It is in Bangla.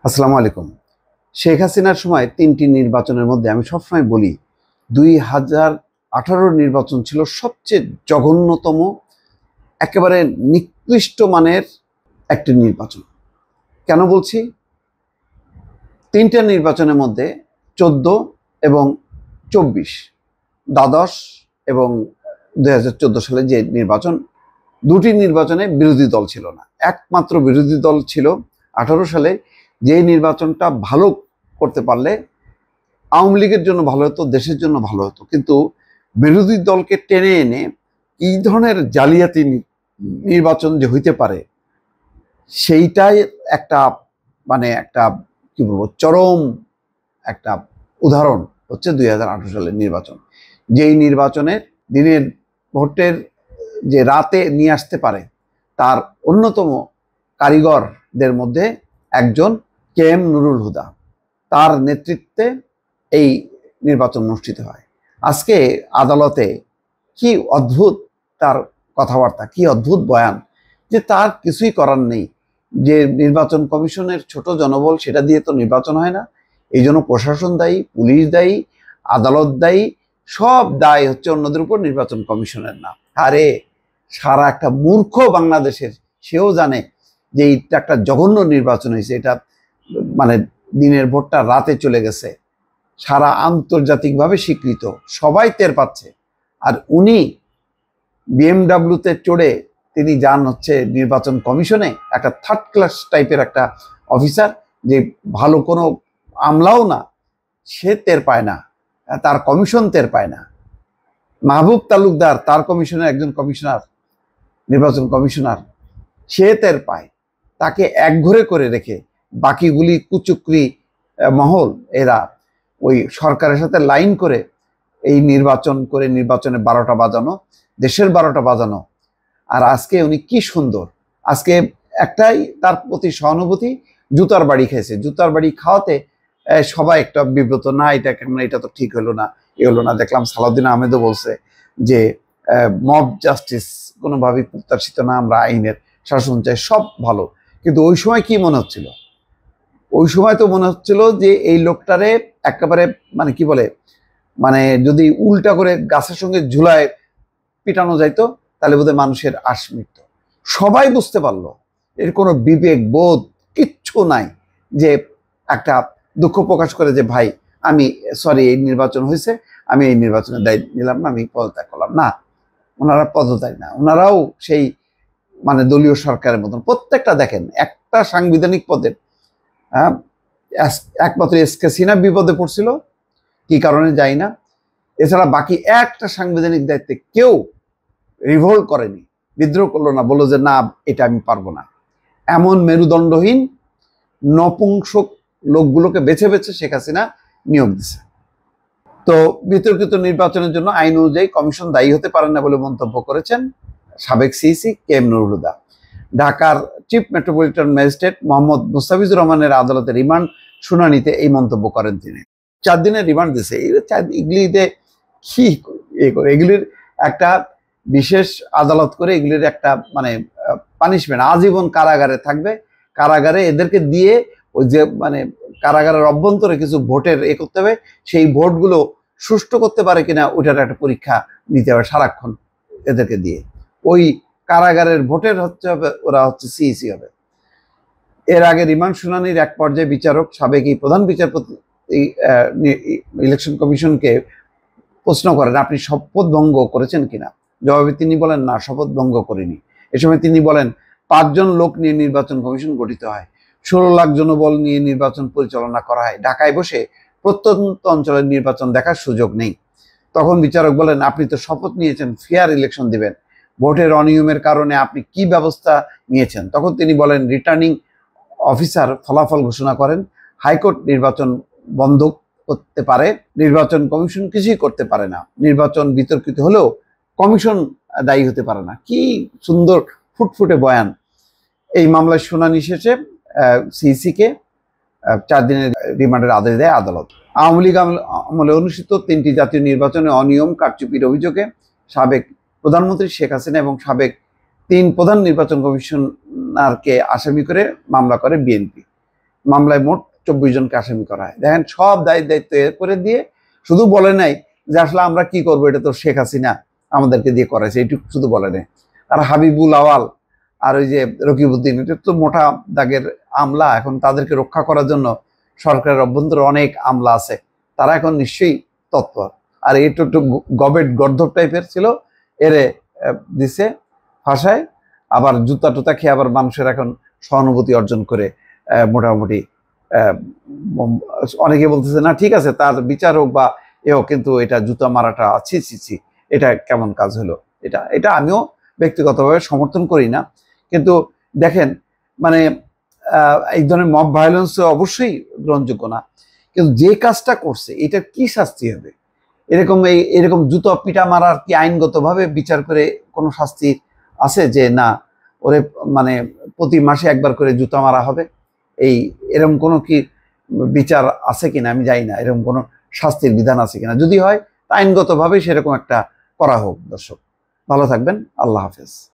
আসসালামু আলাইকুম। শেখ হাসিনার সময় ৩টি নির্বাচনের মধ্যে আমি সবসময় বলি ২০১৮ নির্বাচন ছিল সবচেয়ে জঘন্যতম, একেবারে নিকৃষ্ট মানের একটি নির্বাচন। কেন বলছি? ৩টা নির্বাচনের মধ্যে ১৪ এবং ২৪, দ্বাদশ এবং ২০১৪ সালে যে নির্বাচন, দুটি নির্বাচনে বিরোধী দল ছিল না। একমাত্র বিরোধী দল ছিল ১৮ সালে, যে নির্বাচনটা ভালো করতে পারলে আওয়ামী লীগের জন্য ভালো হতো, দেশের জন্য ভালো হতো। কিন্তু বিরোধী দলকে টেনে এনে এই ধরনের জালিয়াতি নির্বাচন যে হইতে পারে, সেইটাই একটা একটা কি বলবো, চরম একটা উদাহরণ হচ্ছে ২০১৮ সালের নির্বাচন। যেই নির্বাচনের দিনের ভোটের যে রাতে নিয়ে আসতে পারে, তার অন্যতম কারিগরদের মধ্যে একজন KM নুরুল হুদা। তার নেতৃত্বে এই নির্বাচন অনুষ্ঠিত হয়। আজকে আদালতে কি অদ্ভুত তার কথাবার্তা, কি অদ্ভুত বয়ান, যে তার কিছুই করার নেই, যে নির্বাচন কমিশনের ছোট জনবল, সেটা দিয়ে তো নির্বাচন হয় না, এই জন্য প্রশাসন দায়ী, পুলিশ দায়ী, আদালত দায়ী, সব দায় হচ্ছে অন্যদের উপর, নির্বাচন কমিশনের না। আরে সারা একটা মূর্খ বাংলাদেশের সেও জানে যে এটা একটা জঘন্য নির্বাচন হয়েছে। এটা দিনের ভোটটা রাতে চলে গেছে, সারা আন্তর্জাতিকভাবে স্বীকৃত, সবাই টের পাচ্ছে। আর উনি বিএমডাব্লিউতে চড়ে তিনি যান হচ্ছে নির্বাচন কমিশনে, একটা থার্ড ক্লাস টাইপের একটা অফিসার, যে ভালো কোনো আমলাও না, সে টের পায় না, তার কমিশন টের পায় না। মাহবুব তালুকদার তার কমিশনের একজন কমিশনার, নির্বাচন কমিশনার, সে টের পায়। তাকে একঘরে করে রেখে বাকিগুলি কুচুকরি মহল, এরা ওই সরকারের সাথে লাইন করে এই নির্বাচন করে নির্বাচনে 12টা বাজানো, দেশের 12টা বাজানো। আর আজকে উনি কি সুন্দর, আজকে একটাই তার প্রতি সহানুভূতি, জুতার বাড়ি খেয়েছে। জুতার বাড়ি খাওয়াতে সবাই একটা বিব্রত, না এটা কেমন, এটা তো ঠিক হলো না, এ হলো না। দেখলাম সালাউদ্দিন আহমেদও বলছে যে মব জাস্টিস কোনোভাবেই প্রত্যাশিত না, আমরা আইনের শাসন চাই, সব ভালো। কিন্তু ওই সময় কি মনে হচ্ছিল? ওই সময় তো মনে হচ্ছিল যে এই লোকটারে একেবারে কি বলে, যদি উল্টা করে গাছের সঙ্গে ঝুলায় পিটানো যাইতো, তাহলে বোধহয় মানুষের আশ মিটত। সবাই বুঝতে পারলো এর কোনো বিবেক বোধ কিচ্ছু নাই, যে একটা দুঃখ প্রকাশ করে যে ভাই আমি সরি, এই নির্বাচন হয়েছে, আমি এই নির্বাচনের দায়িত্ব নিলাম না, আমি পদত্যাগ করলাম না। ওনারা পদত্যাগ না, ওনারাও সেই দলীয় সরকারের মতন প্রত্যেকটা, দেখেন একটা সাংবিধানিক পদের, একমাত্র SK সিনহা বিপদে পড়ছিল, কি কারণে যাই না, এছাড়া বাকি একটা সাংবিধানিক দায়িত্বে কেউ রিভোল্ট করেনি, বিদ্রোহ করলো না, বললো যে না এটা আমি পারবো না। এমন মেরুদণ্ডহীন নপুংসক লোকগুলোকে বেছে বেছে শেখ হাসিনা নিয়োগ দিছে। তো বিতর্কিত নির্বাচনের জন্য আইন অনুযায়ী কমিশন দায়ী হতে পারে না বলে মন্তব্য করেছেন সাবেক CEC KM নুরুল হুদা। ঢাকার chief metropolitan magistrate Mohammad Mustafizur রহমানের আদালতে রিমান্ড শুনানিতে এই মন্তব্য করেন তিনি। 4 দিনের রিমান্ড দিছে। এগুলিতে কি করে, এগুলির একটা বিশেষ আদালত করে এগুলির একটা পানিশমেন্ট, আজীবন কারাগারে থাকবে। কারাগারে এদেরকে দিয়ে ওই যে কারাগারের অভ্যন্তরে কিছু ভোটের করতে হবে, সেই ভোটগুলো সুষ্ঠু করতে পারে কিনা ওইটার একটা পরীক্ষা নিতে হবে সারাক্ষণ এদেরকে দিয়ে। ওই কারাগারের ভোটের ওরা CEC হবে। এর আগে রিমান্ড শুনানির এক পর্যায়ে বিচারক সাবেক প্রধান বিচারপতি ইলেকশন কমিশনকে প্রশ্ন করেন, আপনি শপথ ভঙ্গ করেছেন কিনা? জবাবে তিনি বলেন, না, শপথ ভঙ্গ করিনি। এ সময় তিনি বলেন, 5 জন লোক নিয়ে নির্বাচন কমিশন গঠিত হয়, 16 লাখ জনবল নিয়ে নির্বাচন পরিচালনা করা হয়, ঢাকায় বসে প্রত্যন্ত অঞ্চলের নির্বাচন দেখার সুযোগ নেই। তখন বিচারক বলেন, আপনি তো শপথ নিয়েছেন ফেয়ার ইলেকশন দিবেন, ভোটের অনিয়মের কারণে আপনি কি ব্যবস্থা নিয়েছেন? তখন তিনি বলেন, রিটার্নিং অফিসার ফলাফল ঘোষণা করেন, হাইকোর্ট নির্বাচন বন্ধ করতে পারে, নির্বাচন কমিশন কিছুই করতে পারে না, নির্বাচন বিতর্কিত হলেও কমিশন দায়ী হতে পারে না। কি সুন্দর ফুটফুটে বয়ান। এই মামলার শুনানি শেষে CEC-কে 4 দিনের রিমান্ডের আদেশ দেয় আদালত। আওয়ামী লীগ আমলে অনুষ্ঠিত 3টি জাতীয় নির্বাচনে অনিয়ম কারচুপির অভিযোগে সাবেক প্রধানমন্ত্রী শেখ হাসিনা এবং সাবেক 3 প্রধান নির্বাচন কমিশনারকে আসামি করে মামলা করে বিএনপি। মামলায় মোট 24 জনকে আসামি করা হয়। দেখেন, সব দায়িত্ব করে দিয়ে শুধু বলে নাই যে আসলে আমরা কি করবো, এটা তো শেখ হাসিনা আমাদেরকে দিয়ে করাইছে, এইটুকু শুধু বলে নেই। আর হাবিবুল আওয়াল আর ওই যে রকিবউদ্দিন, এটা তো মোটা দাগের আমলা। এখন তাদেরকে রক্ষা করার জন্য সরকারের অভ্যন্তরে অনেক আমলা আছে, তারা এখন নিশ্চয়ই তৎপর। আর এটা একটু গর্ধব টাইপের ছিল, এরে দিছে ভাষায়, আবার জুতা টুতা খেয়ে আবার মানুষের এখন সহানুভূতি অর্জন করে মোটামুটি অনেকে বলতেছে না ঠিক আছে তার বিচার হোক বা হোক, কিন্তু এটা জুতা মারাটা ছি, এটা কেমন কাজ হলো। এটা আমিও ব্যক্তিগতভাবে সমর্থন করি না। কিন্তু দেখেন, মানে এই ধরনের মব ভায়োলেন্স অবশ্যই গ্রহণযোগ্য না, কিন্তু যে কাজটা করছে এটা কি শাস্তি হবে? এরকম জুতো পিটা মারার কি আইনগতভাবে বিচার করে কোনো শাস্তি আছে যে না ওরে মানে প্রতি মাসে একবার করে জুতা মারা হবে? এরকম কোনো কি বিচার আছে কিনা আমি জানি না, এরকম কোনো শাস্তির বিধান আছে কিনা। যদি হয় আইনগতভাবে সেরকম একটা করা হোক। দর্শক ভালো থাকবেন, আল্লাহ হাফেজ।